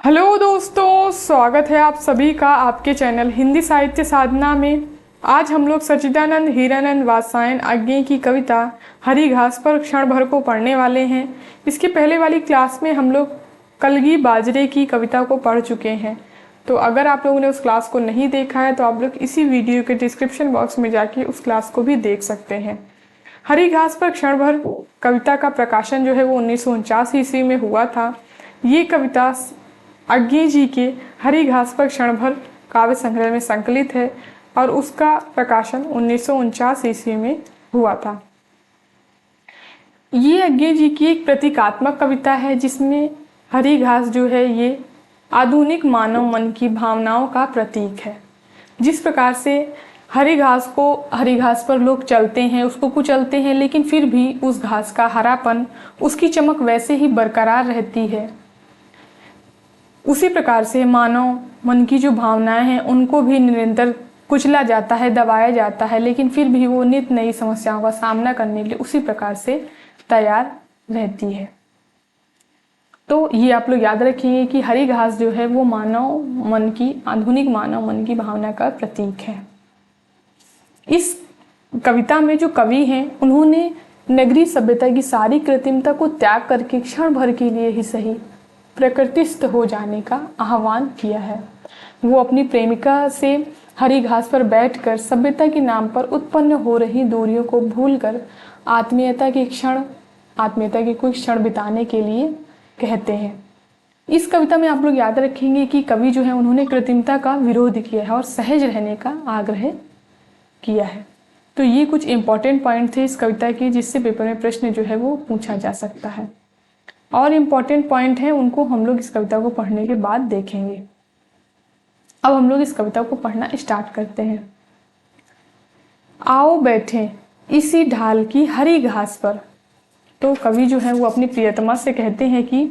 Hello दोस्तों, स्वागत है आप सभी का आपके चैनल हिंदी साहित्य साधना में। आज हम लोग सच्चिदानंद हीरानंद वात्स्यायन अज्ञे की कविता हरी घास पर क्षण भर को पढ़ने वाले हैं। इसके पहले वाली क्लास में हम लोग कलगी बाजरे की कविता को पढ़ चुके हैं। तो अगर आप लोगों ने उस क्लास को नहीं देखा है तो आप लोग इसी वीडियो के डिस्क्रिप्शन बॉक्स में जाके उस क्लास को भी देख सकते हैं। हरी घास पर क्षण भर कविता का प्रकाशन जो है वो 1949 ईस्वी में हुआ था। ये कविता अज्ञे जी के हरी घास पर क्षण भर काव्य संग्रह में संकलित है और उसका प्रकाशन 1949 ईस्वी में हुआ था। ये अज्ञे जी की एक प्रतीकात्मक कविता है जिसमें हरी घास जो है ये आधुनिक मानव मन की भावनाओं का प्रतीक है। जिस प्रकार से हरी घास पर लोग चलते हैं, उसको कुचलते हैं, लेकिन फिर भी उस घास का हरापन, उसकी चमक वैसे ही बरकरार रहती है। उसी प्रकार से मानव मन की जो भावनाएं हैं उनको भी निरंतर कुचला जाता है, दबाया जाता है, लेकिन फिर भी वो नित नई समस्याओं का सामना करने के लिए उसी प्रकार से तैयार रहती है। तो ये आप लोग याद रखेंगे कि हरी घास जो है वो आधुनिक मानव मन की भावना का प्रतीक है। इस कविता में जो कवि हैं उन्होंने नगरीय सभ्यता की सारी कृत्रिमता को त्याग करके क्षण भर के लिए ही सही प्रकृतिस्थ हो जाने का आह्वान किया है। वो अपनी प्रेमिका से हरी घास पर बैठकर सभ्यता के नाम पर उत्पन्न हो रही दूरियों को भूलकर आत्मीयता के कुछ क्षण बिताने के लिए कहते हैं। इस कविता में आप लोग याद रखेंगे कि कवि जो है उन्होंने कृत्रिमता का विरोध किया है और सहज रहने का आग्रह किया है। तो ये कुछ इंपॉर्टेंट पॉइंट थे इस कविता के जिससे पेपर में प्रश्न जो है वो पूछा जा सकता है। और इम्पॉर्टेंट पॉइंट है उनको हम लोग इस कविता को पढ़ने के बाद देखेंगे। अब हम लोग इस कविता को पढ़ना स्टार्ट करते हैं। आओ बैठें इसी ढाल की हरी घास पर। तो कवि जो है वो अपनी प्रियतमा से कहते हैं कि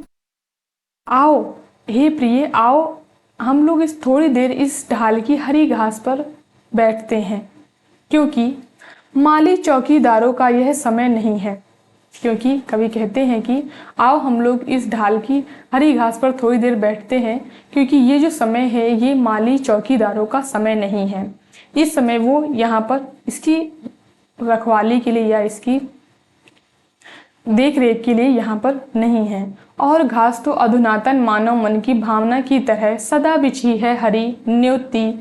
आओ हे प्रिय, आओ हम लोग इस थोड़ी देर इस ढाल की हरी घास पर बैठते हैं, क्योंकि माली चौकीदारों का यह समय नहीं है। क्योंकि कवि कहते हैं कि आओ हम लोग इस ढाल की हरी घास पर थोड़ी देर बैठते हैं, क्योंकि ये जो समय है ये माली चौकीदारों का समय नहीं है। इस समय वो यहाँ पर इसकी रखवाली के लिए या इसकी देख रेख के लिए यहाँ पर नहीं है। और घास तो अधुनातन मानव मन की भावना की तरह सदा बिछी है हरी न्योती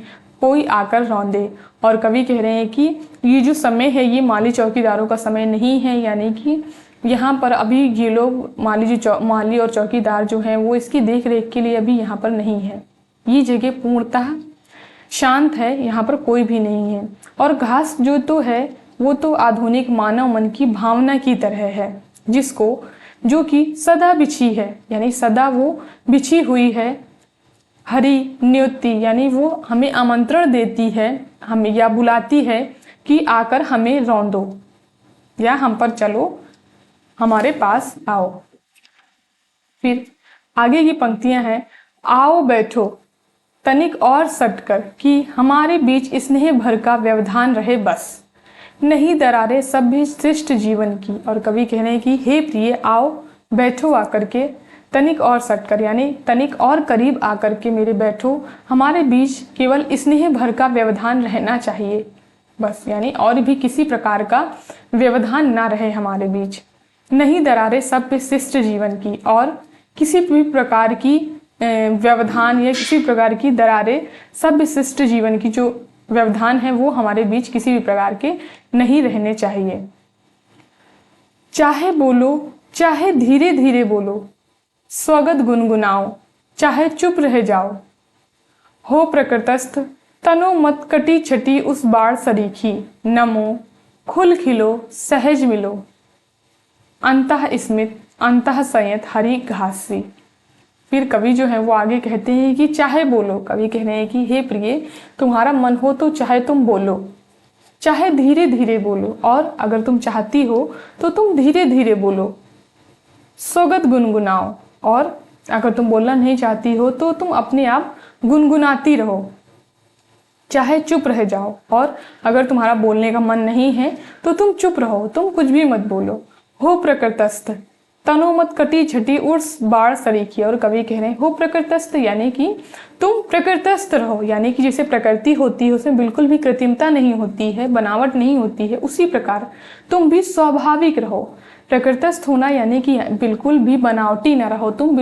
कोई आकर रौंदे। और कवि कह रहे हैं कि ये जो समय है ये माली चौकीदारों का समय नहीं है, यानी कि यहाँ पर अभी ये लोग माली और चौकीदार जो हैं वो इसकी देख रेख के लिए अभी यहाँ पर नहीं है। ये जगह पूर्णतः शांत है, यहाँ पर कोई भी नहीं है। और घास जो तो है वो तो आधुनिक मानव मन की भावना की तरह है, जो कि सदा बिछी है, यानी सदा वो बिछी हुई है। हरी न्योती यानी वो हमें आमंत्रण देती है, हमें या बुलाती है कि आकर हमें रौंदो या हम पर चलो, हमारे पास आओ। फिर आगे की पंक्तियां हैं। आओ बैठो तनिक और सटकर कि हमारे बीच स्नेह भर का व्यवधान रहे बस, नहीं दरारे सभ्य श्रेष्ठ जीवन की। और कवि कह रहे हैं कि हे प्रिय, आओ बैठो आकर के तनिक और सटकर, यानी तनिक और करीब आकर के मेरे बैठो, हमारे बीच केवल स्नेह भर का व्यवधान रहना चाहिए बस, यानी और भी किसी प्रकार का व्यवधान ना रहे हमारे बीच। नहीं दरारे सभ्य शिष्ट जीवन की, और किसी भी प्रकार की व्यवधान या किसी प्रकार की दरारे सभ्य शिष्ट जीवन की जो व्यवधान है वो हमारे बीच किसी भी प्रकार के नहीं रहने चाहिए। चाहे बोलो चाहे धीरे धीरे बोलो, स्वगत गुनगुनाओ चाहे चुप रह जाओ, हो प्रकृतस्थ तनो मत कटी छटी उस बाढ़ सरीखी, नमो खुल खिलो सहज मिलो, अंतः स्मित अंतः संयत हरी घासी। फिर कवि जो है वो आगे कहते हैं कि चाहे बोलो, कवि कह रहे हैं कि हे प्रिय, तुम्हारा मन हो तो चाहे तुम बोलो, चाहे धीरे धीरे बोलो, और अगर तुम चाहती हो तो तुम धीरे धीरे बोलो, स्वगत गुनगुनाओ, और अगर तुम बोलना नहीं चाहती हो तो तुम अपने आप गुनगुनाती रहो, चाहे चुप रह जाओ, और अगर तुम्हारा बोलने का मन नहीं है तो तुम चुप रहो, तुम कुछ भी मत बोलो। हो प्रकृतस्थ तनोमत कटी छटी उर्स बाढ़ सरीखी। और कवि कह रहे हैं हो प्रकृतस्थ, यानी कि तुम प्रकृतस्थ रहो, यानी कि जैसे प्रकृति होती है उसमें बिल्कुल भी कृत्रिमता नहीं होती है, बनावट नहीं होती है, उसी प्रकार तुम भी स्वाभाविक रहो। प्रकृतस्थ होना यानी कि बिल्कुल भी बनावटी न रहो, तुम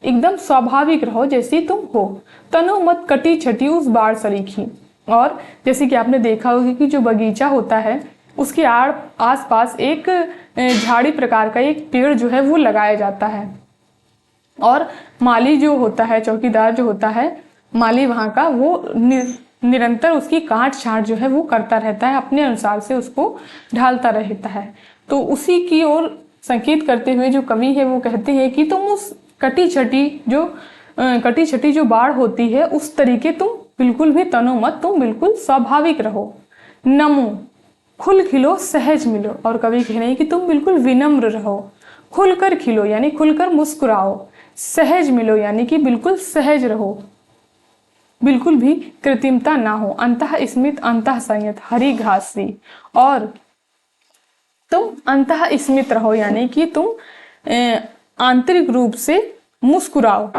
एकदम स्वाभाविक रहो जैसी तुम हो। तनोमत कटी छटी उस बाढ़ सरीखी। और जैसे कि आपने देखा होगा कि जो बगीचा होता है उसके आस पास एक झाड़ी प्रकार का एक पेड़ जो है वो लगाया जाता है, और माली जो होता है, चौकीदार जो होता है, माली वहाँ का, वो निरंतर उसकी काट छांट जो है वो करता रहता है, अपने अनुसार से उसको ढालता रहता है। तो उसी की ओर संकेत करते हुए जो कवि है वो कहते हैं कि तुम उस कटी छटी जो बाढ़ होती है उस तरीके तुम बिल्कुल भी तनो मत, तुम बिल्कुल स्वाभाविक रहो। नमो खुल खिलो सहज मिलो। और कवि कह रहे हैं कि तुम बिल्कुल विनम्र रहो, खुलकर खिलो यानी खुलकर मुस्कुराओ, सहज मिलो यानी कि बिल्कुल सहज रहो, बिल्कुल भी कृत्रिमता ना हो। अंतः स्मित अंतः संयत हरी घास सी। और तुम अंतः स्मित रहो यानी कि तुम आंतरिक रूप से मुस्कुराओ,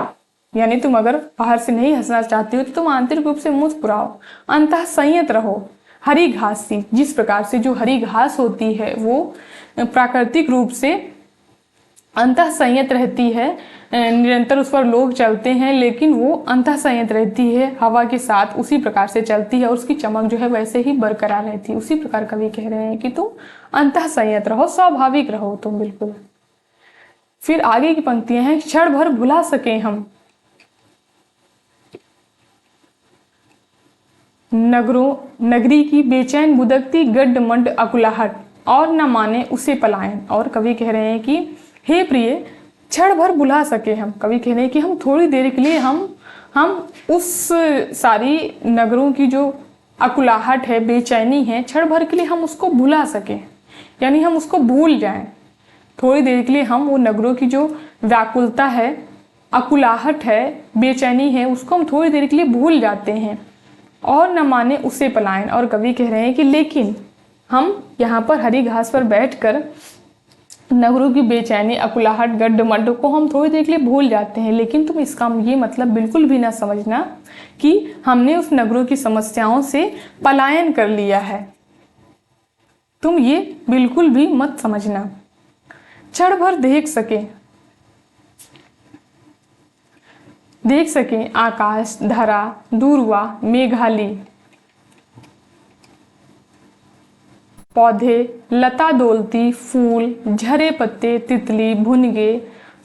यानी तुम अगर बाहर से नहीं हंसना चाहती हो तो तुम आंतरिक रूप से मुस्कुराओ। अंतः संयत रहो हरी घास सी। जिस प्रकार से जो हरी घास होती है वो प्राकृतिक रूप से अंतः संयत रहती है, निरंतर उस पर लोग चलते हैं लेकिन वो अंतः संयत रहती है, हवा के साथ उसी प्रकार से चलती है और उसकी चमक जो है वैसे ही बरकरार रहती है। उसी प्रकार कवि कह रहे हैं कि तुम अंतः संयत रहो, स्वाभाविक रहो तुम बिल्कुल। फिर आगे की पंक्तियां हैं, क्षण भर भुला सके हम नगरी की बेचैन बुदकती गड्ड मंड अकुलाहट, और न माने उसे पलायन। और कवि कह रहे हैं कि हे प्रिय क्षण भर भुला सके हम। कवि कह रहे हैं कि हम थोड़ी देर के लिए हम उस सारी नगरों की जो अकुलाहट है, बेचैनी है, क्षण भर के लिए हम उसको भुला सके, यानी हम उसको भूल जाएं। थोड़ी देर के लिए हम वो नगरों की जो व्याकुलता है, अकुलाहट है, बेचैनी है, उसको हम थोड़ी देर के लिए भूल जाते हैं। और न माने उसे पलायन। और कवि कह रहे हैं कि लेकिन हम यहाँ पर हरी घास पर बैठकर नगरों की बेचैनी, अकुलाहट, गड्ड मड्ड को हम थोड़ी देर के लिए भूल जाते हैं, लेकिन तुम इसका ये मतलब बिल्कुल भी ना समझना कि हमने उस नगरों की समस्याओं से पलायन कर लिया है, तुम ये बिल्कुल भी मत समझना। क्षण भर देख सके आकाश, धरा, दूरवा, मेघाली, पौधे, लता डोलती, फूल, झरे पत्ते, तितली,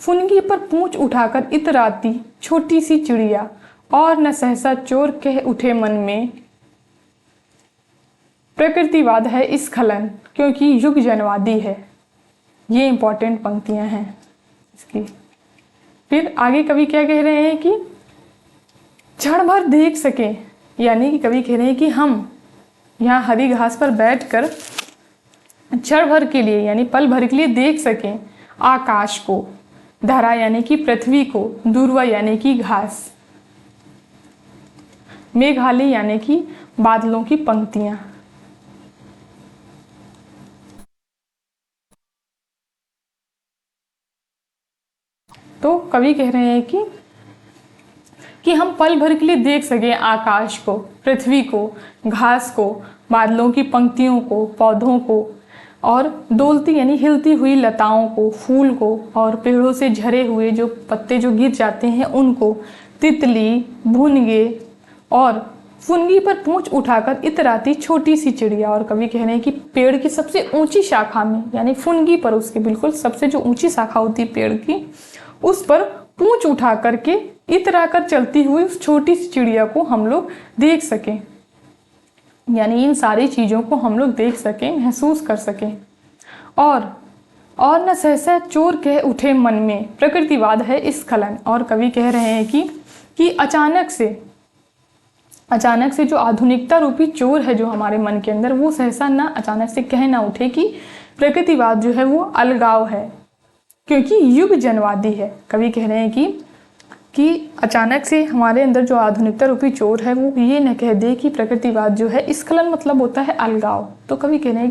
फुनगी पर पूंछ उठाकर इतराती छोटी सी चिड़िया, और न सहसा चोर कह उठे मन में प्रकृतिवाद है स्खलन, क्योंकि युग जनवादी है। ये इंपॉर्टेंट पंक्तियां हैं इसकी। फिर आगे कवि क्या कह रहे हैं कि क्षण भर देख सके, यानी कि कवि कह रहे हैं कि हम यहाँ हरी घास पर बैठकर क्षण भर के लिए यानी पल भर के लिए देख सकें आकाश को, धरा यानी कि पृथ्वी को, दूरवा यानी कि घास, मेघाली यानी कि बादलों की पंक्तियां। तो कवि कह रहे हैं कि हम पल भर के लिए देख सकें आकाश को, पृथ्वी को, घास को, बादलों की पंक्तियों को, पौधों को, और डोलती यानी हिलती हुई लताओं को, फूल को, और पेड़ों से झरे हुए जो पत्ते जो गिर जाते हैं उनको, तितली, भुनगे, और फुनगी पर पूंछ उठाकर इतराती छोटी सी चिड़िया। और कवि कह रहे हैं कि पेड़ की सबसे ऊंची शाखा में यानी फुनगी पर, उसके बिल्कुल सबसे जो ऊंची शाखा होती है पेड़ की, उस पर पूंछ उठा करके इतराकर चलती हुई उस छोटी सी चिड़िया को हम लोग देख सकें, यानी इन सारी चीज़ों को हम लोग देख सकें, महसूस कर सकें। और न सहसा चोर कह उठे मन में प्रकृतिवाद है स्खलन। और कवि कह रहे हैं कि अचानक से जो आधुनिकता रूपी चोर है जो हमारे मन के अंदर, वो सहसा ना अचानक से कह ना उठे कि प्रकृतिवाद जो है वो अलगाव है, क्योंकि युग जनवादी है। कवि कह रहे हैं कि अचानक से हमारे अंदर जो आधुनिकता रूपी चोर है वो ये न कह दे कि प्रकृतिवाद जो है स्खलन मतलब होता है अलगाव। तो कवि कह रहे हैं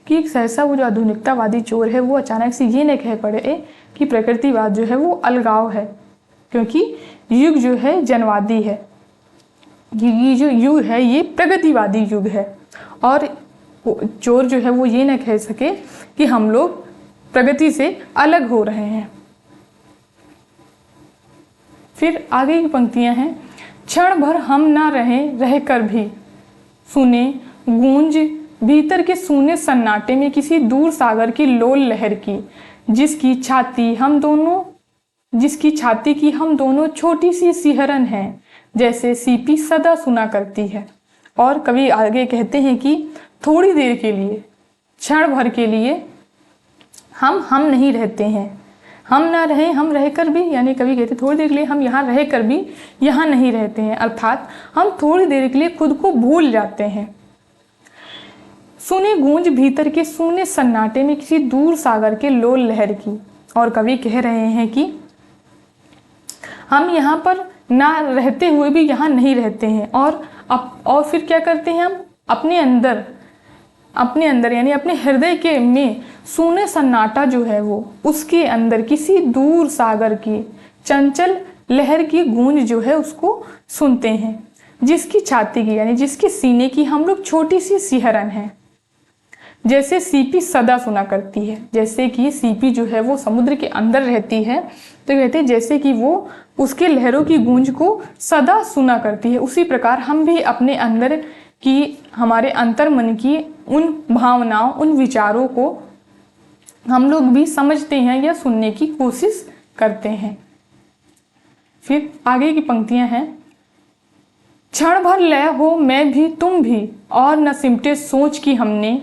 कि सहसा वो जो आधुनिकतावादी चोर है वो अचानक से ये न कह पड़े कि प्रकृतिवाद जो है वो अलगाव है, क्योंकि युग जो है जनवादी है, ये जो युग है ये प्रगतिवादी युग है। और चोर जो है वो ये न कह सके कि हम लोग प्रगति से अलग हो रहे हैं। फिर आगे की पंक्तियां हैं, क्षण भर हम ना रहें रह कर भी सुने गूंज भीतर के सूने सन्नाटे में किसी दूर सागर की लोल लहर की, जिसकी छाती की हम दोनों छोटी सी सिहरन हैं, जैसे सीपी सदा सुना करती है। और कवि आगे कहते हैं कि थोड़ी देर के लिए, क्षण भर के लिए हम नहीं रहते हैं, हम ना रहें हम रहकर भी, यानी कवि कहते थोड़ी देर के लिए हम यहाँ रहकर भी यहाँ नहीं रहते हैं, अर्थात हम थोड़ी देर के लिए खुद को भूल जाते हैं। सुने गूंज भीतर के सूने सन्नाटे में किसी दूर सागर के लोल लहर की। और कवि कह रहे हैं कि हम यहाँ पर ना रहते हुए भी यहाँ नहीं रहते हैं, और फिर क्या करते हैं, हम अपने अंदर यानी अपने हृदय के में सूने सन्नाटा जो है वो उसके अंदर किसी दूर सागर की चंचल लहर की गूंज जो है उसको सुनते हैं, जिसकी छाती की यानी जिसके सीने की हम लोग छोटी सी सिहरन है, जैसे सीपी सदा सुना करती है। जैसे कि सीपी जो है वो समुद्र के अंदर रहती है, तो कहते हैं जैसे कि वो उसके लहरों की गूंज को सदा सुना करती है, उसी प्रकार हम भी अपने अंदर की, हमारे अंतर्मन की उन भावनाओं, उन विचारों को हम लोग भी समझते हैं या सुनने की कोशिश करते हैं। फिर आगे की पंक्तियां हैं, क्षण भर लय हो मैं भी तुम भी, और न सिमटे सोच की हमने,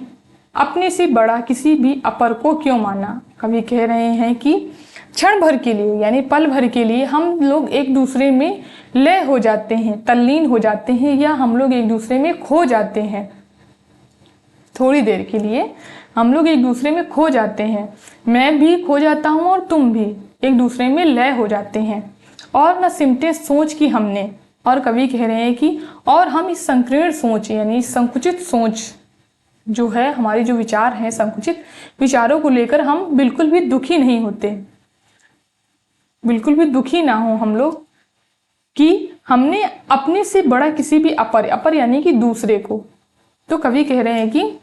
अपने से बड़ा किसी भी अपर को क्यों माना। कवि कह रहे हैं कि क्षण भर के लिए यानी पल भर के लिए हम लोग एक दूसरे में लय हो जाते हैं, तल्लीन हो जाते हैं, या हम लोग एक दूसरे में खो जाते हैं। थोड़ी देर के लिए हम लोग एक दूसरे में खो जाते हैं, मैं भी खो जाता हूँ और तुम भी एक दूसरे में लय हो जाते हैं। और न सिमटे सोच की हमने, और कवि कह रहे हैं कि और हम इस संकीर्ण सोच यानी संकुचित सोच जो है, हमारी जो विचार हैं, संकुचित विचारों को लेकर हम बिल्कुल भी दुखी नहीं होते, बिल्कुल भी दुखी ना हो हम लोग कि हमने अपने से बड़ा किसी भी अपर यानी कि दूसरे को। तो कवि कह रहे हैं कि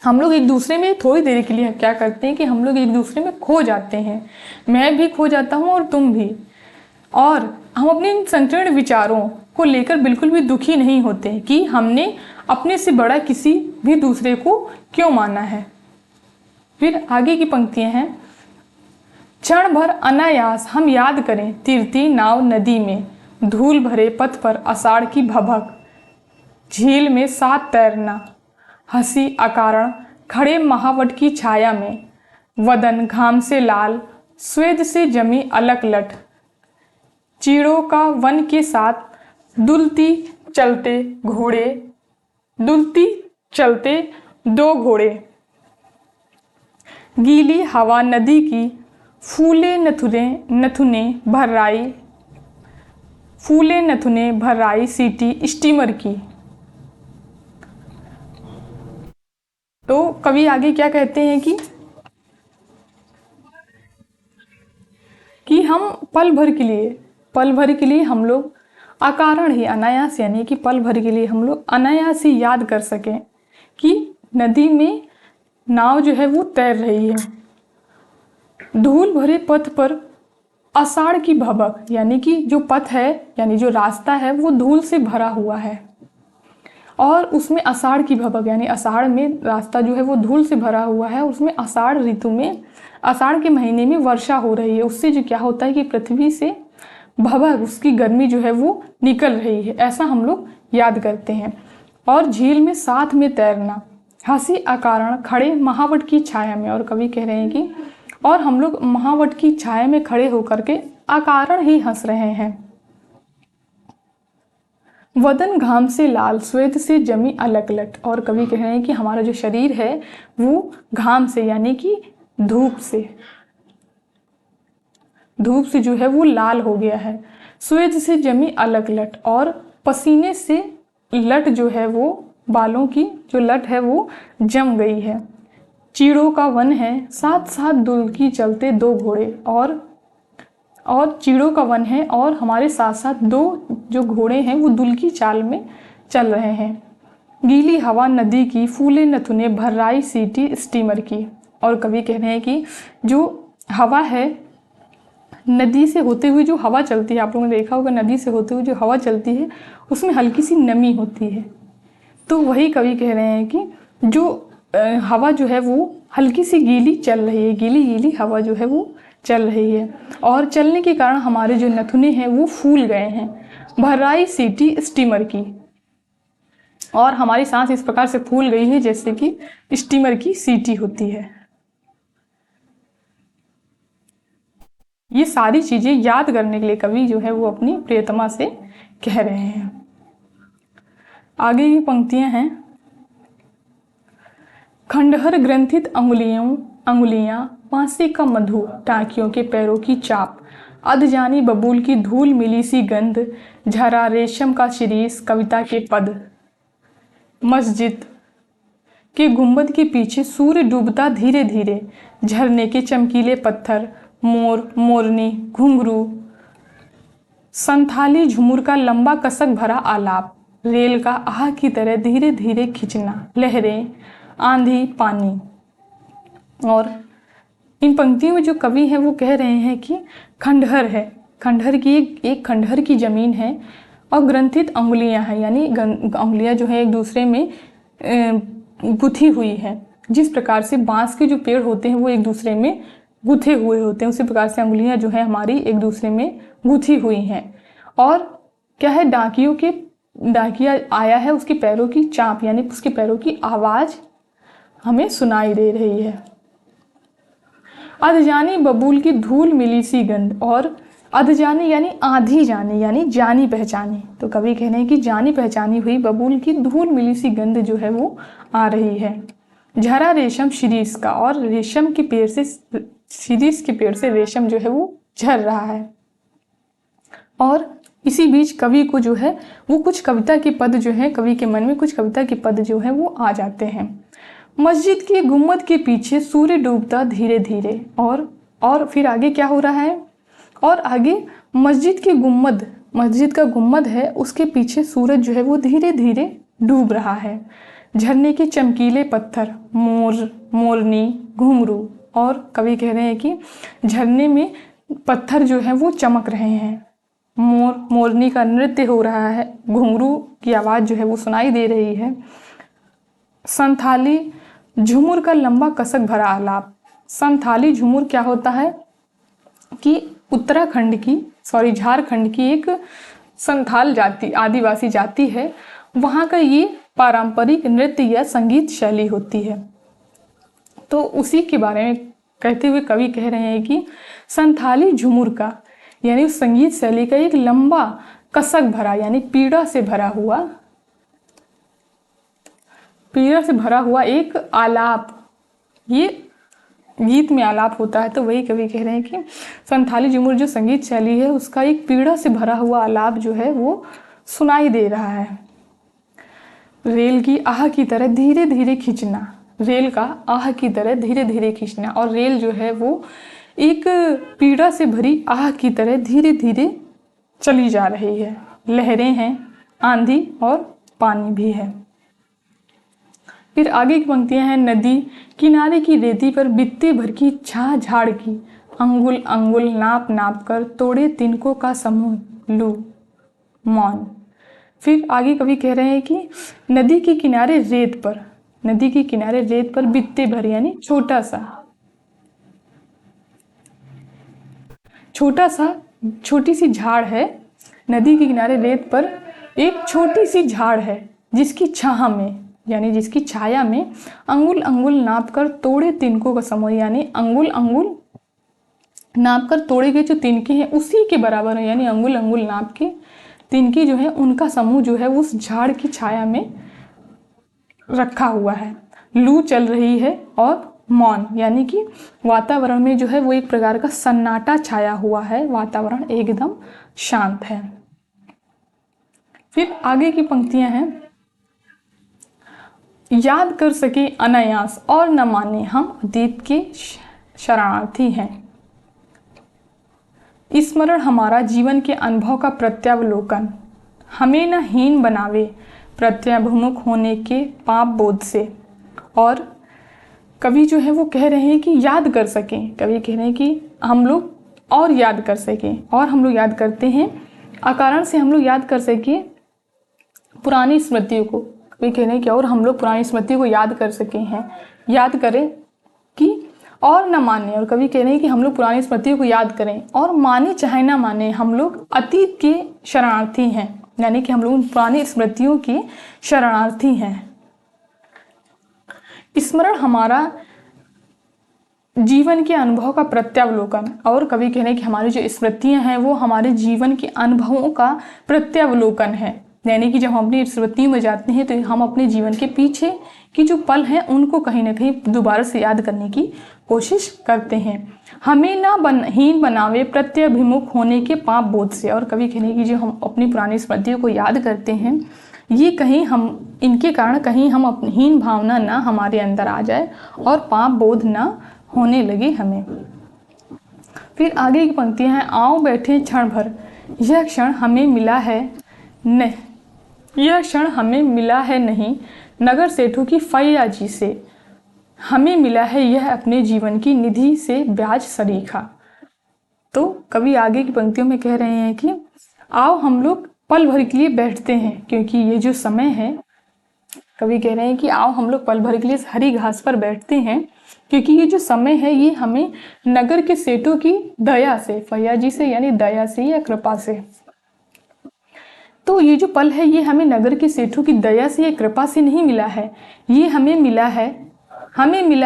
हम लोग एक दूसरे में थोड़ी देर के लिए क्या करते हैं कि हम लोग एक दूसरे में खो जाते हैं, मैं भी खो जाता हूँ और तुम भी, और हम अपने इन संकीर्ण विचारों को लेकर बिल्कुल भी दुखी नहीं होते कि हमने अपने से बड़ा किसी भी दूसरे को क्यों माना है। फिर आगे की पंक्तियां हैं, क्षण भर अनायास हम याद करें तीरती नाव नदी में, धूल भरे पथ पर आषाढ़ की भभक, झील में साथ तैरना, हंसी अकारण खड़े महावट की छाया में, वदन घाम से लाल स्वेद से जमी अलक लट, चीड़ों का वन के साथ दुलती चलते दो घोड़े, गीली हवा नदी की फूले नथुने भर्राई सीटी स्टीमर की। तो कवि आगे क्या कहते हैं कि हम पल भर के लिए हम लोग अकारण ही अनायास यानी कि पल भर के लिए हम लोग अनायास ही याद कर सकें कि नदी में नाव जो है वो तैर रही है, धूल भरे पथ पर आषाढ़ की भभक यानी कि जो पथ है यानी जो रास्ता है वो धूल से भरा हुआ है, और उसमें आषाढ़ की भभक यानी आषाढ़ में रास्ता जो है वो धूल से भरा हुआ है, उसमें आषाढ़ ऋतु में आषाढ़ के महीने में वर्षा हो रही है, उससे जो क्या होता है कि पृथ्वी से भभक उसकी गर्मी जो है वो निकल रही है, ऐसा हम लोग याद करते हैं। और झील में साथ में तैरना, हंसी अकारण खड़े महावट की छाया में, और कवि कह रहे हैं कि और हम लोग महावट की छाया में खड़े होकर के अकारण ही हंस रहे हैं। वदन घाम से लाल श्वेत से जमी अलकलट, और कवि कह रहे हैं कि हमारा जो शरीर है वो घाम से यानी कि धूप से जो है वो लाल हो गया है, श्वेत से जमी अलकलट, और पसीने से लट जो है वो बालों की जो लट है वो जम गई है। चीड़ों का वन है, साथ साथ दुल्की चलते दो घोड़े। और चीड़ों का वन है और हमारे साथ साथ दो जो घोड़े हैं वो दुल्की चाल में चल रहे हैं। गीली हवा नदी की, फूले नथुने भर्राई सीटी स्टीमर की। और कवि कह रहे हैं कि जो हवा है, नदी से होते हुए जो हवा चलती है, आप लोगों ने देखा होगा नदी से होते हुए जो हवा चलती है उसमें हल्की सी नमी होती है। तो वही कवि कह रहे हैं कि जो हवा जो है वो हल्की सी गीली चल रही है, गीली गीली हवा जो है वो चल रही है और चलने के कारण हमारे जो नथुने हैं वो फूल गए हैं। भर्राई सीटी स्टीमर की, और हमारी सांस इस प्रकार से फूल गई है जैसे कि स्टीमर की सीटी होती है। ये सारी चीजें याद करने के लिए कवि जो है वो अपनी प्रियतमा से कह रहे हैं। आगे की पंक्तियां हैं। खंडहर ग्रंथित अंगुलियां, पांसे का मधु, टाकियों के पैरों की चाप, अधजानी बबूल की धूल मिली सी गंध, झरा रेशम का शिरीष, कविता के पद। मस्जिद के गुंबद के पीछे सूर्य डूबता धीरे धीरे, झरने के चमकीले पत्थर, मोर मोरनी घुंघरू, संथाली झुमुर का लंबा कसक भरा आलाप, रेल का आह की तरह धीरे धीरे खिंचना, लहरें, आंधी, पानी। और इन पंक्तियों में जो कवि है वो कह रहे हैं कि खंडहर है, खंडहर की एक खंडहर की जमीन है और ग्रंथित अंगुलियां हैं, यानी अंगुलियां जो है एक दूसरे में गुथी हुई है। जिस प्रकार से बांस के जो पेड़ होते हैं वो एक दूसरे में गुथे हुए होते हैं, उसी प्रकार से अंगुलियां जो है हमारी एक दूसरे में गुथी हुई हैं। और क्या है, डाकिया आया है, उसके पैरों की चाप यानी उसके पैरों की आवाज हमें सुनाई दे रही है। अधजानी बबूल की धूल मिली सी गंध, और अधजानी यानी आधी जानी, यानी जानी पहचानी। तो कवि कह रहे हैं कि जानी पहचानी हुई बबूल की धूल मिली सी गंध जो है वो आ रही है। झरा रेशम शिरीष का, और रेशम के पेड़ से, शिरीष के पेड़ से रेशम जो है वो झर रहा है। और इसी बीच कवि को जो है वो कुछ कविता के पद जो है, कवि के मन में कुछ कविता के पद जो है वो आ जाते हैं। मस्जिद के गुम्बद के पीछे सूर्य डूबता धीरे धीरे, और फिर आगे क्या हो रहा है, और आगे मस्जिद के गुम्बद, मस्जिद का गुम्बद है उसके पीछे सूरज जो है वो धीरे धीरे डूब रहा है। झरने के चमकीले पत्थर, मोर मोरनी घुंघरू, और कवि कह रहे हैं कि झरने में पत्थर जो है वो चमक रहे हैं, मोर मोरनी का नृत्य हो रहा है, घुंघरू की आवाज़ जो है वो सुनाई दे रही है। संथाली झुमुर का लंबा कसक भरा आलाप। संथाली झुमुर क्या होता है कि उत्तराखंड की, झारखंड की एक संथाल जाति, आदिवासी जाति है, वहाँ का ये पारंपरिक नृत्य या संगीत शैली होती है। तो उसी के बारे में कहते हुए कवि कह रहे हैं कि संथाली झुमुर का यानी उस संगीत शैली का एक लंबा कसक भरा यानी पीड़ा से भरा हुआ एक आलाप, ये गीत में आलाप होता है। तो वही कवि कह रहे हैं कि संथाली झुमुर जो संगीत शैली है उसका एक पीड़ा से भरा हुआ आलाप जो है वो सुनाई दे रहा है। रेल की आह की तरह धीरे धीरे खींचना, रेल का आह की तरह धीरे धीरे खींचना, और रेल जो है वो एक पीड़ा से भरी आह की तरह धीरे धीरे चली जा रही है। लहरें हैं, आंधी और पानी भी है। फिर आगे की पंक्तियां हैं। नदी किनारे की रेती पर बित्ते भर की छा झाड़ की, अंगुल अंगुल नाप नाप कर तोड़े तिनकों का समूह लू मौन। फिर आगे कवि कह रहे हैं कि नदी के किनारे रेत पर बित्ते भर यानी छोटी सी झाड़ है। नदी के किनारे रेत पर एक छोटी सी झाड़ है जिसकी छाया में अंगुल अंगुल नाप कर तोड़े तिनकों का समूह, यानी अंगुल अंगुल नाप कर तोड़े गए जो तिनके हैं उसी के बराबर है, यानी अंगुल अंगुल नाप के तिनके जो है उनका समूह जो है उस झाड़ की छाया में रखा हुआ है। लू चल रही है और मौन यानी कि वातावरण में जो है वो एक प्रकार का सन्नाटा छाया हुआ है, वातावरण एकदम शांत है। फिर आगे की पंक्तियां हैं। याद कर सके अनायास और न माने हम अतीत के शरणार्थी हैं। स्मरण हमारा जीवन के अनुभव का प्रत्यावलोकन, हमें न हीन बनावे प्रत्याभिमुख होने के पाप बोध से। और कवि जो है वो कह रहे हैं कि याद कर सकें, कवि कह रहे हैं कि हम लोग और याद कर सकें, और हम लोग याद करते हैं अकारण से, हम लोग याद कर सकें पुरानी स्मृतियों को। कवि कह रहे हैं कि और हम लोग पुरानी स्मृतियों को याद कर सके हैं, याद करें कि और न माने, और कवि कह रहे हैं कि हम लोग पुरानी स्मृतियों को याद करें और माने चाहे ना माने हम लोग अतीत के शरणार्थी हैं, यानी कि हम लोग पुरानी स्मृतियों के शरणार्थी हैं। स्मरण हमारा जीवन के अनुभव का प्रत्यावलोकन, और कवि कह रहे हैं कि हमारी जो स्मृतियां हैं वो हमारे जीवन के अनुभवों का प्रत्यावलोकन है, यानी कि जब हम अपनी स्मृतियों में जाते हैं तो हम अपने जीवन के पीछे की जो पल हैं उनको कहीं ना कहीं दोबारा से याद करने की कोशिश करते हैं। हमें ना हीन बनावे प्रत्याभिमुख होने के पाप बोध से, और कवि कहने की जो हम अपनी पुरानी स्मृतियों को याद करते हैं ये कहीं हम इनके कारण कहीं हम अपनी हीन भावना ना हमारे अंदर आ जाए और पाप बोध ना होने लगे हमें। फिर आगे की पंक्तियां हैं, आओ बैठे क्षण भर यह क्षण हमें मिला है नहीं, यह क्षण हमें मिला है नहीं नगर सेठों की फैयाजी से, हमें मिला है यह अपने जीवन की निधि से ब्याज सरीखा। तो कवि आगे की पंक्तियों में कह रहे हैं कि आओ हम लोग पल भर के लिए बैठते हैं, क्योंकि ये जो समय है, कवि कह रहे हैं कि आओ हम लोग पल भर के लिए हरी घास पर बैठते हैं, क्योंकि ये जो समय है ये हमें नगर के सेठों की दया से, फैयाजी से यानी दया से या कृपा से, तो ये जो पल है ये हमें नगर के सेठों की दया से या कृपा से नहीं मिला है, ये हमें मिला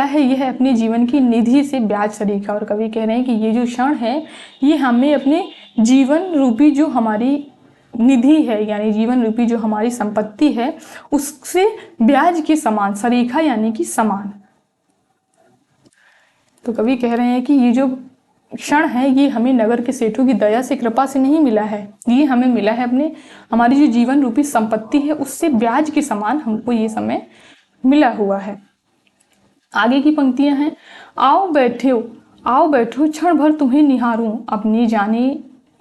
है यह अपने जीवन की निधि से ब्याज सरीखा। और कवि कह रहे हैं कि ये जो क्षण है ये हमें अपने जीवन रूपी जो हमारी निधि है, यानी जीवन रूपी जो हमारी संपत्ति है उससे ब्याज के समान, सरीखा यानी कि समान। तो कवि कह रहे हैं कि ये जो क्षण है ये हमें नगर के सेठों की दया से कृपा से नहीं मिला है, ये हमें मिला है अपने हमारी जो जीवन रूपी संपत्ति है उससे ब्याज के समान हमको ये समय मिला हुआ है। आगे की पंक्तियां हैं, आओ बैठो क्षण भर तुम्हें निहारूं अपनी जाने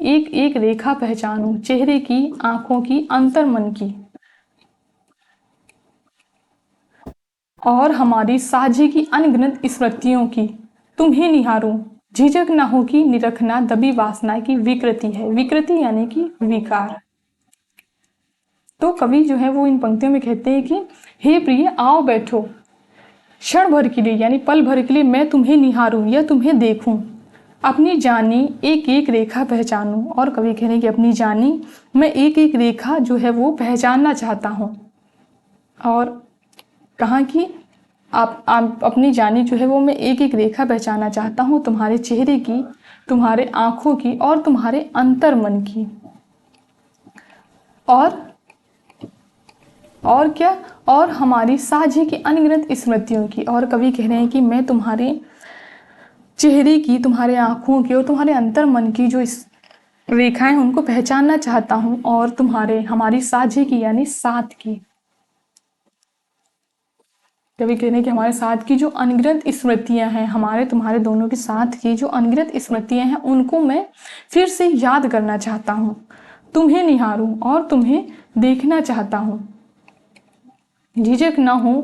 एक एक रेखा पहचानूं चेहरे की आंखों की अंतर मन की, और हमारी साझी की अनगिनत स्मृतियों की तुम्हें निहारूं झिझक न हो कि निरखना दबी वासना की विकृति है, विकृति यानी कि विकार। तो कवि जो है वो इन पंक्तियों में कहते हैं कि हे प्रिय आओ बैठो क्षण भर के लिए यानी पल भर के लिए मैं तुम्हें निहारूं या तुम्हें देखूं, अपनी जानी एक एक रेखा पहचानूं। और कवि कह रहे हैं कि अपनी जानी मैं एक एक रेखा जो है वो पहचानना चाहता हूं, और कहा कि आप अपनी जानी जो है वो मैं एक एक रेखा पहचानना चाहता हूँ, तुम्हारे चेहरे की, तुम्हारे आंखों की और तुम्हारे अंतर मन की, और क्या, और हमारी साझी की अनगिनत स्मृतियों की। और कवि कह रहे हैं कि मैं तुम्हारे चेहरे की, तुम्हारे आंखों की और तुम्हारे अंतर मन की जो इस रेखाएं उनको पहचानना चाहता हूँ, और तुम्हारे हमारी साझी की यानी साथ की। कवि कहने कि हमारे साथ की जो अनगिनत स्मृतियां हैं, हमारे तुम्हारे दोनों के साथ की जो अनगिनत स्मृतियां हैं उनको मैं फिर से याद करना चाहता हूँ, तुम्हें निहारूं और तुम्हें देखना चाहता हूँ, झिझक ना हो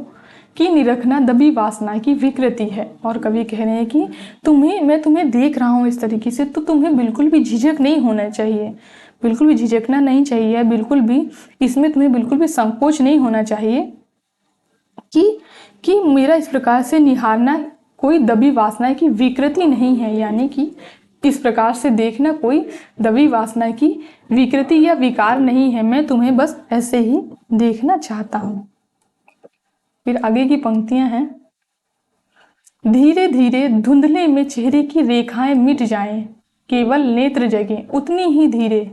कि निरखना दबी वासना की विकृति है। और कवि कह रहे हैं कि मैं तुम्हें देख रहा हूँ इस तरीके से, तो तुम्हें बिल्कुल भी झिझक नहीं होना चाहिए, बिल्कुल भी झिझकना नहीं चाहिए, बिल्कुल भी इसमें तुम्हें बिल्कुल भी संकोच नहीं होना चाहिए कि मेरा इस प्रकार से निहारना कोई दबी वासना की विकृति नहीं है, यानी कि इस प्रकार से देखना कोई दबी वासना की विकृति या विकार नहीं है, मैं तुम्हें बस ऐसे ही देखना चाहता हूँ। फिर आगे की पंक्तियां हैं, धीरे धीरे धुंधले में चेहरे की रेखाएं मिट जाएं, केवल नेत्र जगे उतनी ही धीरे,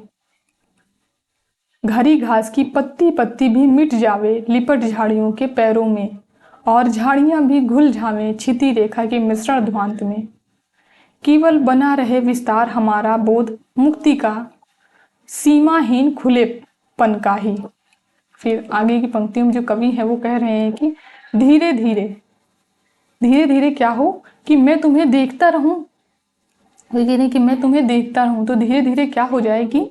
हरी घास की पत्ती पत्ती भी मिट जावे लिपट झाड़ियों के पैरों में, और झाड़ियां भी घुल जावे छिती रेखा के मिश्रण ध्वांत में, केवल बना रहे विस्तार हमारा बोध मुक्ति का, सीमाहीन खुलेपन का ही। फिर आगे की पंक्तियों में जो कवि है वो कह रहे हैं कि धीरे धीरे धीरे धीरे क्या हो कि मैं तुम्हें देखता रहूं, ये नहीं कि मैं तुम्हें देखता रहूं, तो धीरे धीरे क्या हो जाए कि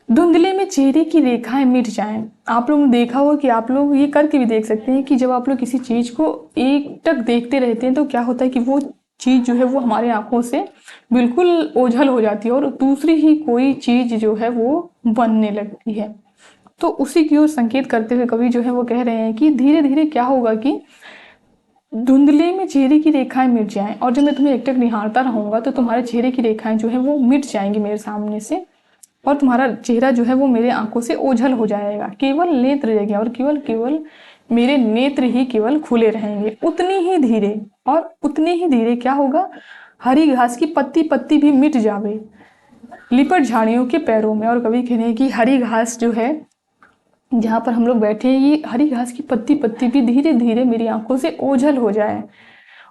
धुंधले में चेहरे की रेखाएं मिट जाएं। आप लोगों ने देखा होगा कि आप लोग ये करके भी देख सकते हैं कि जब आप लोग किसी चीज को एकटक देखते रहते हैं तो क्या होता है कि वो चीज जो है वो हमारे आंखों से बिल्कुल ओझल हो जाती है और दूसरी ही कोई चीज जो है वो बनने लगती है। तो उसी की ओर संकेत करते हुए कवि जो है वो कह रहे हैं कि धीरे धीरे क्या होगा कि धुंधले में चेहरे की रेखाएं मिट जाएं, और जब मैं तुम्हें एकटक निहारता रहूंगा तो तुम्हारे चेहरे की रेखाएं जो है वो मिट जाएंगी मेरे सामने से, और तुम्हारा चेहरा जो है वो मेरे आंखों से ओझल हो जाएगा। केवल नेत्र रह गया और केवल केवल मेरे नेत्र ही केवल खुले रहेंगे। उतनी ही धीरे और उतनी ही धीरे क्या होगा, हरी घास की पत्ती पत्ती भी मिट जावे लिपट झाड़ियों के पैरों में। और कवि कह रहे हैं कि हरी घास जो है जहाँ पर हम लोग बैठे हैं, ये हरी घास की पत्ती पत्ती भी धीरे धीरे मेरी आंखों से ओझल हो जाए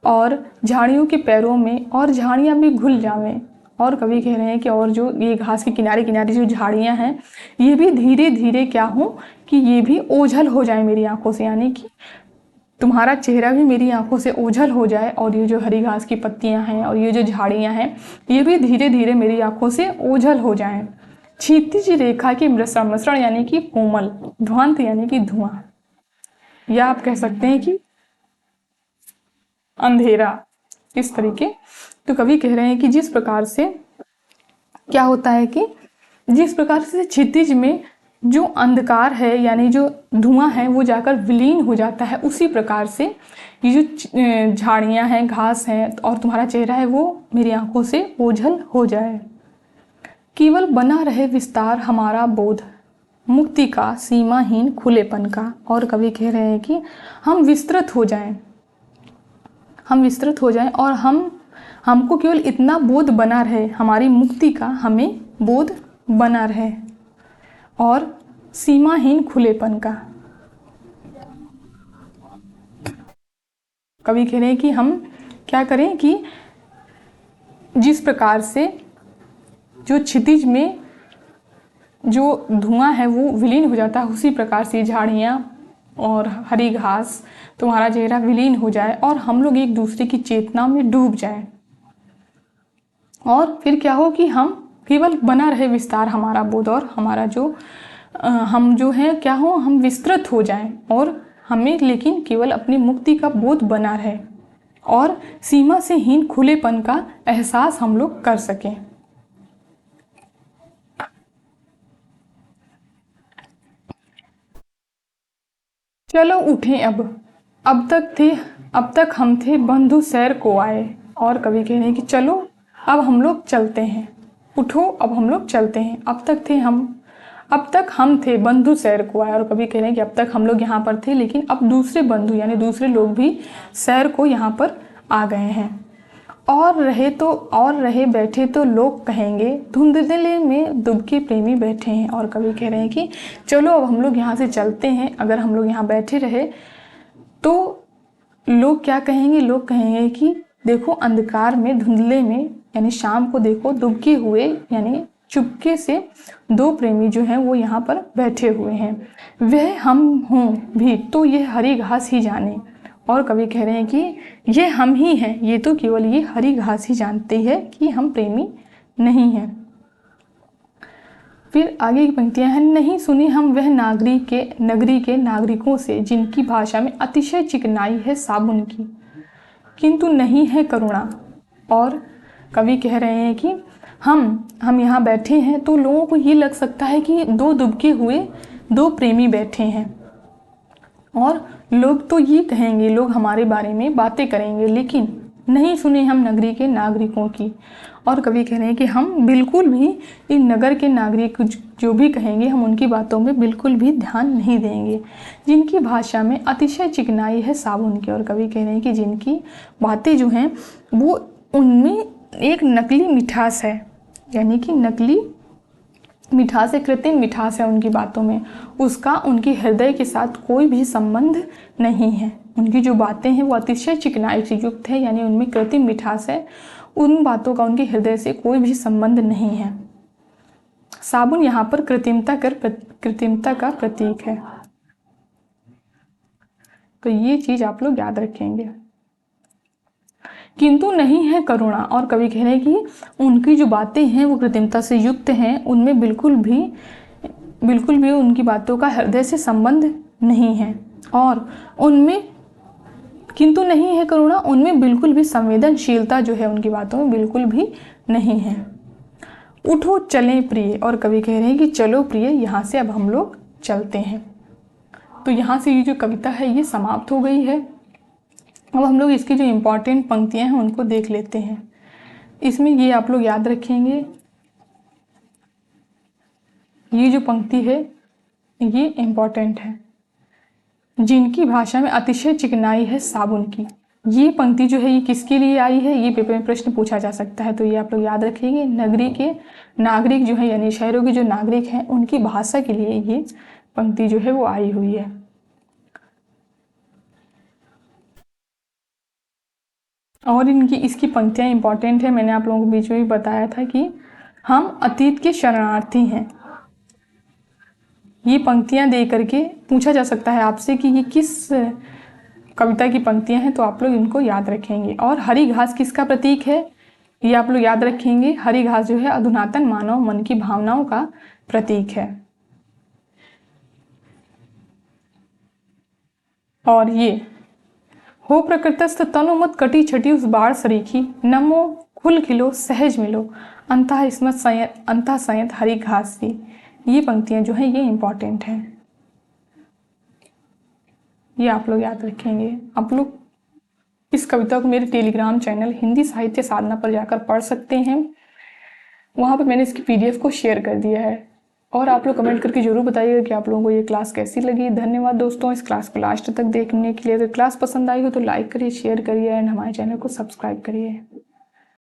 और झाड़ियों के पैरों में और झाड़ियाँ भी घुल जावें। और कवि कह रहे हैं कि और जो ये घास के किनारे किनारे जो झाड़ियाँ हैं ये भी धीरे धीरे क्या हो कि ये भी ओझल हो जाए मेरी आंखों से, यानी कि तुम्हारा चेहरा भी मेरी आंखों से ओझल हो जाए और ये जो हरी घास की पत्तियां हैं और ये जो झाड़ियां हैं ये भी धीरे धीरे मेरी आंखों से ओझल हो जाएं। क्षितिज रेखा के मिश्रण यानी कि कोमल, ध्वंत यानी कि धुआं, या आप कह सकते हैं कि अंधेरा, इस तरीके। तो कवि कह रहे हैं कि जिस प्रकार से क्या होता है कि जिस प्रकार से क्षितिज में जो अंधकार है यानी जो धुआं है वो जाकर विलीन हो जाता है, उसी प्रकार से ये जो झाड़ियां हैं, घास हैं और तुम्हारा चेहरा है वो मेरी आंखों से ओझल हो जाए। केवल बना रहे विस्तार हमारा बोध, मुक्ति का सीमाहीन खुलेपन का। और कवि कह रहे हैं कि हम विस्तृत हो जाएं, हम विस्तृत हो जाएं और हमको केवल इतना बोध बना रहे, हमारी मुक्ति का हमें बोध बना रहे और सीमाहीन खुलेपन का। कवि कह रहे हैं कि हम क्या करें कि जिस प्रकार से जो क्षितिज में जो धुआं है वो विलीन हो जाता है, उसी प्रकार से झाड़ियाँ और हरी घास, तुम्हारा चेहरा विलीन हो जाए और हम लोग एक दूसरे की चेतना में डूब जाएं। और फिर क्या हो कि हम केवल बना रहे विस्तार हमारा बोध और हमारा जो हम जो है क्या हो, हम विस्तृत हो जाएं और हमें लेकिन केवल अपनी मुक्ति का बोध बना रहे और सीमा से हीन खुलेपन का एहसास हम लोग कर सकें। चलो उठें अब तक हम थे बंधु सैर को आए। और कवि कह रहे हैं कि चलो अब हम लोग चलते हैं, उठो अब हम लोग चलते हैं। अब तक हम थे बंधु सैर को आए। और कवि कह रहे हैं कि अब तक हम लोग यहाँ पर थे लेकिन अब दूसरे बंधु यानी दूसरे लोग भी सैर को यहाँ पर आ गए हैं। और रहे बैठे तो लोग कहेंगे धुंधले में दुबके प्रेमी बैठे हैं। और कवि कह रहे हैं कि चलो अब हम लोग यहाँ से चलते हैं, अगर हम लोग यहाँ बैठे रहे तो लोग क्या कहेंगे, लोग कहेंगे कि देखो अंधकार में, धुंधले में यानी शाम को देखो दुबके हुए यानी चुपके से दो प्रेमी जो हैं वो यहाँ पर बैठे हुए हैं, वह हम हों भी तो ये हरी घास ही जाने। और कवि कह रहे हैं कि ये हम ही हैं, ये तो केवल ये हरी घास ही जानती है कि हम प्रेमी नहीं हैं। फिर आगे की पंक्तियां हैं, नहीं सुनी हम वह नगरी के नागरिकों से जिनकी भाषा में अतिशय चिकनाई है साबुन की, किंतु नहीं है करुणा। और कवि कह रहे हैं कि हम यहाँ बैठे हैं तो लोगों को ये लग सकता है कि दो दुबके हुए दो प्रेमी बैठे हैं और लोग तो ये कहेंगे, लोग हमारे बारे में बातें करेंगे, लेकिन नहीं सुने हम नगरी के नागरिकों की। और कवि कह रहे हैं कि हम बिल्कुल भी इन नगर के नागरिक जो भी कहेंगे हम उनकी बातों में बिल्कुल भी ध्यान नहीं देंगे, जिनकी भाषा में अतिशय चिकनाई है साबुन की। और कवि कह रहे हैं कि जिनकी बातें जो हैं वो उनमें एक नकली मिठास है, यानी कि नकली मिठास है, कृत्रिम मिठास है उनकी बातों में, उसका उनके हृदय के साथ कोई भी संबंध नहीं है। उनकी जो बातें हैं वो अतिशय चिकनाई से युक्त है, यानी उनमें कृत्रिम मिठास है, उन बातों का उनके हृदय से कोई भी संबंध नहीं है। साबुन यहाँ पर कृत्रिमता का प्रतीक है। तो ये चीज आप लोग याद रखेंगे। किंतु नहीं है करुणा, और कवि कह रहे हैं कि उनकी जो बातें हैं वो कृत्रिमता से युक्त हैं, उनमें बिल्कुल भी उनकी बातों का हृदय से संबंध नहीं है, और उनमें किंतु नहीं है करुणा, उनमें बिल्कुल भी संवेदनशीलता जो है उनकी बातों में बिल्कुल भी नहीं है। उठो चलें प्रिय, और कवि कह रहे हैं कि चलो प्रिय यहाँ से अब हम लोग चलते हैं। तो यहाँ से ये जो कविता है ये समाप्त हो गई है। अब हम लोग इसकी जो इम्पोर्टेंट पंक्तियाँ हैं उनको देख लेते हैं। इसमें ये आप लोग याद रखेंगे, ये जो पंक्ति है ये इम्पोर्टेंट है। जिनकी भाषा में अतिशय चिकनाई है साबुन की, ये पंक्ति जो है ये किसके लिए आई है, ये पेपर में प्रश्न पूछा जा सकता है। तो ये आप लोग याद रखेंगे, नगरी के नागरिक जो है यानी शहरों के जो नागरिक हैं उनकी भाषा के लिए ये पंक्ति जो है वो आई हुई है। और इसकी पंक्तियाँ इंपॉर्टेंट है। मैंने आप लोगों को बीच में भी बताया था कि हम अतीत के शरणार्थी हैं। ये पंक्तियाँ दे करके पूछा जा सकता है आपसे कि ये किस कविता की पंक्तियाँ हैं, तो आप लोग इनको याद रखेंगे। और हरी घास किसका प्रतीक है, ये आप लोग याद रखेंगे। हरी घास जो है अधुनातन मानव मन की भावनाओं का प्रतीक है। और ये हो प्रकृतस्थ तनु मत कटी छटी उस बाढ़ सरीखी, नमो खुल खिलो सहज मिलो अंतः संयत हरी घास सी। ये पंक्तियां जो है ये इंपॉर्टेंट हैं, ये आप लोग याद रखेंगे। आप लोग इस कविता को मेरे टेलीग्राम चैनल हिंदी साहित्य साधना पर जाकर पढ़ सकते हैं, वहाँ पर मैंने इसकी PDF को शेयर कर दिया है। और आप लोग कमेंट करके जरूर बताइएगा कि आप लोगों को ये क्लास कैसी लगी। धन्यवाद दोस्तों इस क्लास को लास्ट तक देखने के लिए। अगर क्लास पसंद आई हो तो लाइक करिए, शेयर करिए एंड हमारे चैनल को सब्सक्राइब करिए।